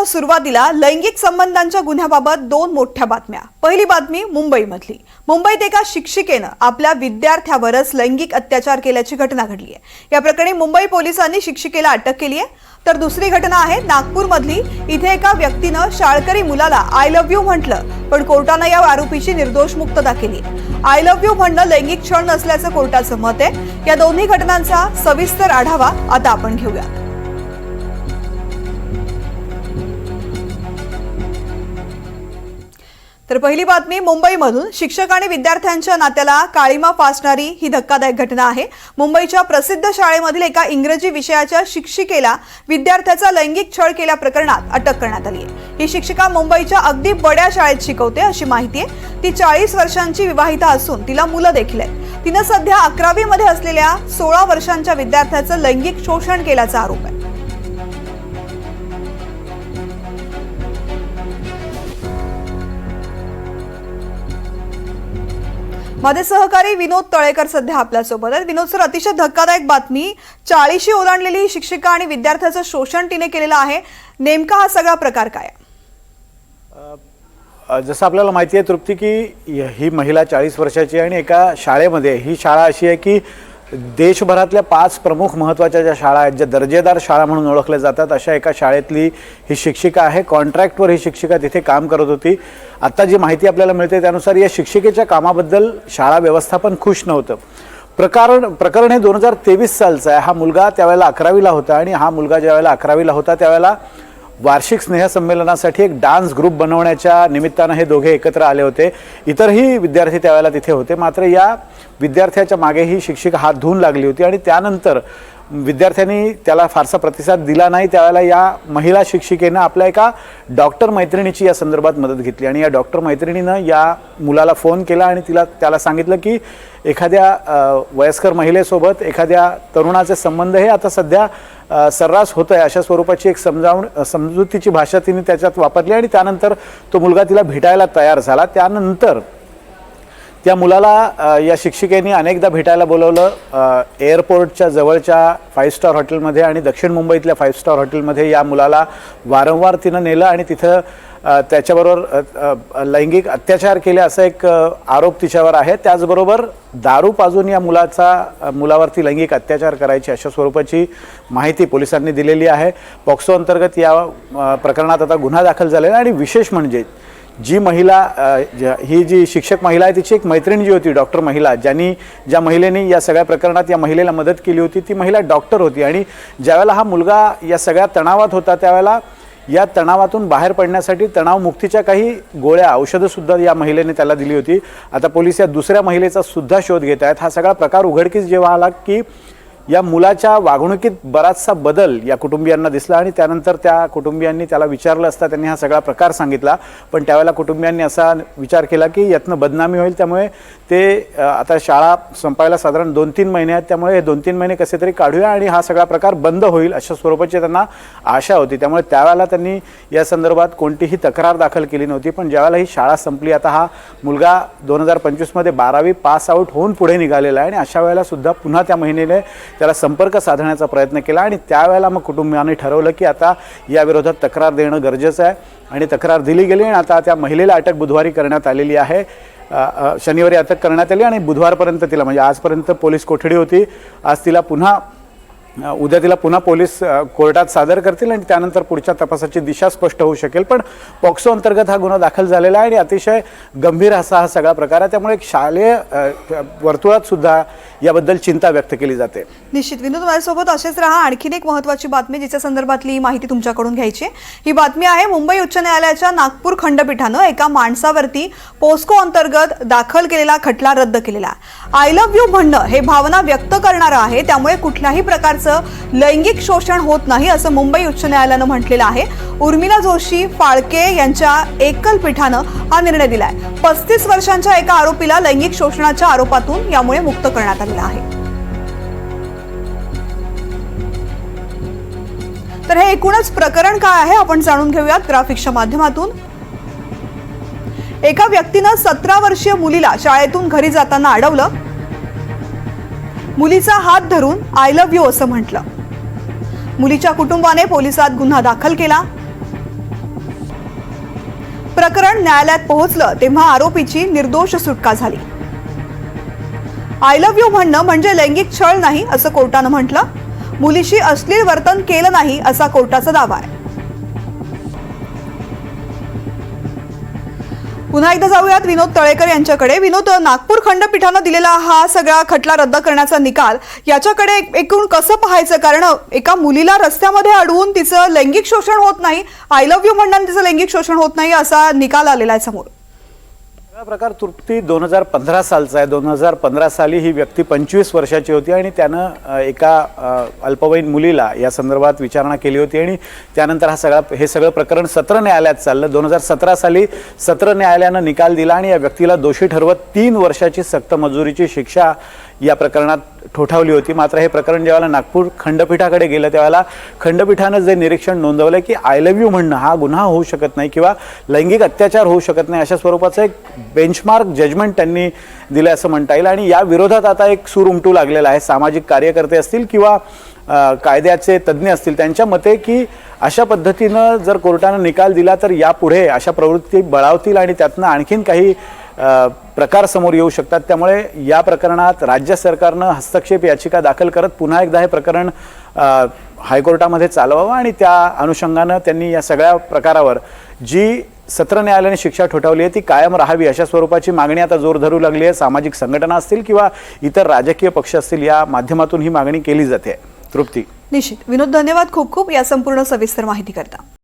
सुरुवातीला लैंगिक संबंधांच्या गुन्ह्याबाबत दोन मोठ्या बातम्या। पहिली बातमी मुंबईमधली। मुंबईत एका शिक्षिकेनं आपल्या विद्यार्थ्यावरच लैंगिक अत्याचार केल्याची घटना घडली आहे। या प्रकरणी मुंबई पोलिसांनी शिक्षिकेला अटक केली आहे। तर दुसरी घटना आहे नागपूरमधली। इथे एका व्यक्तीनं शाळकरी मुलाला आय लव्ह यू म्हटलं, पण कोर्टाने या आरोपीची निर्दोष मुक्तता केली। आय लव्ह यू म्हणणं लैंगिक छळ नसल्याचं कोर्टाचं मत आहे। या दोन्ही घटनांचा सविस्तर आढावा आता आपण घेऊया। तर पहिली बातमी मुंबईमधून शिक्षक आणि विद्यार्थ्यांच्या नात्याला काळीमा फासणारी ही धक्कादायक घटना आहे। मुंबईच्या प्रसिद्ध शाळेमधील एका इंग्रजी विषयाच्या शिक्षिकेला विद्यार्थ्याचा लैंगिक छळ केल्या प्रकरणात अटक करण्यात आली आहे। ही शिक्षिका मुंबईच्या अगदी बड्या शाळेत शिकवते अशी माहिती आहे। ती 40 वर्षांची विवाहिता असून तिला मुलं देखील आहेत। तिने सध्या 11वी मध्ये असलेल्या 16 वर्षांच्या विद्यार्थ्याचं लैंगिक शोषण केल्याचा आरोप आहे। माझे सहकारी विनोद तळेकर सध्या आपल्यासोबत आहेत। विनोद सर, अतिशय धक्कादायक बातमी। 40शी ओलांडलेली ही शिक्षिका आणि विद्यार्थ्याचं शोषण तिने केलेलं आहे। नेमका हा सगळा प्रकार काय? जसं आपल्याला माहिती आहे तृप्ती की ही महिला 40 वर्षाची आणि एका शाळेमध्ये, ही शाळा अशी आहे की देशभरातल्या 5 प्रमुख महत्त्वाच्या ज्या शाळा आहेत, ज्या दर्जेदार शाळा म्हणून ओळखल्या जातात, अशा एका शाळेतली ही शिक्षिका आहे। कॉन्ट्रॅक्टवर ही शिक्षिका तिथे काम करत होती। आता जी माहिती आपल्याला मिळते त्यानुसार या शिक्षिकेच्या कामाबद्दल शाळा व्यवस्थापन खुश नव्हतं। प्रकरण हे 2023 सालचं आहे। हा मुलगा त्यावेळेला 11वीला होता आणि हा मुलगा ज्यावेळेला 11वीला होता त्यावेळेला वार्षिक स्नेहसंमेलनासाठी एक डान्स ग्रुप बनवण्याच्या निमित्तानं हे दोघे एकत्र आले होते। इतरही विद्यार्थी त्यावेळेला तिथे होते। मात्र या विद्यार्थ्याच्या मागे ही शिक्षिका हात धुवून लागली होती आणि त्यानंतर विद्यार्थ्यांनी त्याला फारसा प्रतिसाद दिला नाही। त्यावेळेला या महिला शिक्षिकेनं आपल्या एका डॉक्टर मैत्रिणीची या संदर्भात मदत घेतली आणि या डॉक्टर मैत्रिणीनं या मुलाला फोन केला आणि त्याला सांगितलं की एखाद्या वयस्कर महिलेसोबत एखाद्या तरुणाचे संबंध हे आता सध्या सर्रास होत आहे, अशा स्वरूपाची एक समजुतीची भाषा तिने त्याच्यात वापरली आणि त्यानंतर तो मुलगा तिला भेटायला तयार झाला। त्यानंतर त्या मुलाला या शिक्षिकेने अनेकदा भेटायला बोलवलं। एअरपोर्टच्या जवळच्या 5 स्टार हॉटेलमध्ये आणि दक्षिण मुंबईतल्या 5 स्टार हॉटेलमध्ये या मुलाला वारंवार तिनं नेलं आणि तिथं त्याच्याबरोबर लैंगिक अत्याचार केले असा एक आरोप तिच्यावर आहे। त्याचबरोबर दारू पाजून या मुलावरती लैंगिक अत्याचार करायची अशा स्वरूपाची माहिती पोलिसांनी दिलेली आहे। पॉक्सो अंतर्गत या प्रकरणात आता गुन्हा दाखल झालेला आणि विशेष म्हणजे जी महिला, ही जी शिक्षक महिला आहे तिची एक मैत्रीण जी होती डॉक्टर महिला, ज्या महिलेने या सगळ्या प्रकरणात या महिलेला मदत केली होती, ती महिला डॉक्टर होती आणि ज्यावेळेला हा मुलगा या सगळ्या तणावात होता त्यावेळेला या तणावातून बाहेर पडण्यासाठी तणावमुक्तीच्या काही गोळ्या, औषधंसुद्धा या महिलेने त्याला दिली होती। आता पोलीस या दुसऱ्या महिलेचा सुद्धा शोध घेत आहेत। हा सगळा प्रकार उघडकीस जेव्हा आला की या मुलाच्या वागणुकीत बराचसा बदल या कुटुंबियांना दिसला आणि त्यानंतर त्या कुटुंबियांनी त्याला विचारलं असता त्यांनी हा सगळा प्रकार सांगितला, पण त्यावेळेला कुटुंबियांनी असा विचार केला की यातनं बदनामी होईल, त्यामुळे ते आता शाळा संपायला साधारण 2-3 महिने आहेत, त्यामुळे हे 2-3 महिने कसे तरी काढूया आणि हा सगळा प्रकार बंद होईल अशा स्वरूपाची त्यांना आशा होती। त्यामुळे त्यावेळेला त्यांनी या संदर्भात कोणतीही तक्रार दाखल केली नव्हती। पण ज्यावेळेला ही शाळा संपली, आता हा मुलगा 2025 मध्ये 12वी पास आउट होऊन पुढे निघालेला आहे आणि अशा वेळेला सुद्धा पुन्हा त्या महिनेने त्याला संपर्क साधण्याचा प्रयत्न केला आणि त्यावेळेला मग कुटुंबियांनी ठरवलं की आता या विरोधात तक्रार देणं गरजेचं आहे आणि तक्रार दिली गेली आणि आता त्या महिलेला अटक बुधवारी करण्यात आलेली आहे। शनिवारी अटक करण्यात आली आणि बुधवारपर्यंत तिला, म्हणजे आजपर्यंत पोलीस कोठडी होती, आज तिला उद्या तिला पुन्हा पोलीस कोर्टात सादर करतील आणि त्यानंतर पुढच्या तपासाची दिशा स्पष्ट होऊ शकेल। पण पॉक्सो अंतर्गत हा गुन्हा दाखल झालेला आहे आणि अतिशय गंभीर असा हा सगळा प्रकार आहे, त्यामुळे एक शालेय वर्तुळात सुद्धा याबद्दल चिंता व्यक्त केली जाते। निश्चित विनोद, माझ्यासोबत असेच रहा। आणखीन एक महत्त्वाची बातमी जिच्या संदर्भातली माहिती तुमच्याकडून घ्यायची। ही बातमी आहे मुंबई उच्च न्यायालयाच्या नागपूर खंडपीठानं एका माणसावरती पोस्को अंतर्गत दाखल केलेला खटला रद्द केलेला आहे। आय लव्ह यू म्हणणं हे भावना व्यक्त करणारं आहे, त्यामुळे कुठल्याही प्रकारचं लैंगिक शोषण होत नाही असं मुंबई उच्च न्यायालयानं म्हटलेलं आहे। उर्मिला जोशी फाळके यांच्या एकल पीठानं हा निर्णय दिलाय। 35 वर्षांच्या एका आरोपीला लैंगिक शोषणाच्या आरोपातून यामुळे मुक्त करण्यात आलेलं आहे। तर हे एकूणच प्रकरण काय आहे आपण जाणून घेऊयात ग्राफिक्सच्या माध्यमातून। एका व्यक्तीनं 17 वर्षीय मुलीला शाळेतून घरी जाताना अडवलं, मुलीचा हात धरून आय लव्ह यू असं म्हटलं। मुलीच्या कुटुंबाने पोलिसात गुन्हा दाखल केला। प्रकरण न्यायालयात पोहोचलं तेव्हा आरोपीची निर्दोष सुटका झाली. आय लव्ह यू म्हणणं म्हणजे लैंगिक छळ नाही असं कोर्टानं म्हटलं. मुलीशी अश्लील वर्तन केलं नाही असा कोर्टाचा दावा आहे. पुन्हा एकदा जाऊयात विनोद तळेकर यांच्याकडे. विनोद, नागपूर खंडपीठानं दिलेला हा सगळा खटला रद्द करण्याचा निकाल, याच्याकडे एकूण कसं पाहायचं? कारण एका मुलीला रस्त्यामध्ये अडवून तिचं लैंगिक शोषण होत नाही, आय लव्ह यू म्हणण्याने तिचं लैंगिक शोषण होत नाही असा निकाल आलेला आहे समोर. हा प्रकार तृप्ती 2015 सालचा आहे. 2015 साली ही व्यक्ती 25 वर्षाची होती आणि त्यानं एका अल्पवयीन मुलीला या संदर्भात विचारणा केली होती आणि त्यानंतर हे सगळं प्रकरण सत्र न्यायालयात चाललं. 2017 साली सत्र न्यायालयानं निकाल दिला आणि या व्यक्तीला दोषी ठरवत 3 वर्षाची सक्त मजुरीची शिक्षा या प्रकरणात ठोठावली होती. मात्र हे प्रकरण जेव्हा नागपूर खंडपीठाकडे गेलं त्यावेळेला खंडपीठानं जे निरीक्षण नोंदवलं की आय लव्ह यू म्हणणं हा गुन्हा होऊ शकत नाही किंवा लैंगिक अत्याचार होऊ शकत नाही अशा स्वरूपाचं एक बेंचमार्क जजमेंट त्यांनी दिलं असं म्हणता येईल. आणि या विरोधात आता एक सूर उमटू लागलेला आहे. सामाजिक कार्यकर्ते असतील किंवा कायद्याचे तज्ज्ञ असतील त्यांच्या मते की अशा पद्धतीनं जर कोर्टानं निकाल दिला तर यापुढे अशा प्रवृत्ती बळावतील आणि त्यातनं आणखीन काही प्रकार समोर येऊ शकतात. त्यामुळे या प्रकरणात राज्य सरकारनं हस्तक्षेप याचिका दाखल करत पुन्हा एकदा हे प्रकरण हायकोर्टामध्ये चालवावं आणि त्या अनुषंगानं त्यांनी या सगळ्या प्रकारावर जी सत्र न्यायालयाने शिक्षा ठोठावली आहे ती कायम राहावी अशा स्वरूपाची मागणी आता जोर धरू लागली आहे. सामाजिक संघटना असतील किंवा इतर राजकीय पक्ष असतील या माध्यमातून ही मागणी केली जाते. तृप्ती. निश्चित. विनोद, धन्यवाद खूप खूप या संपूर्ण सविस्तर माहिती करता.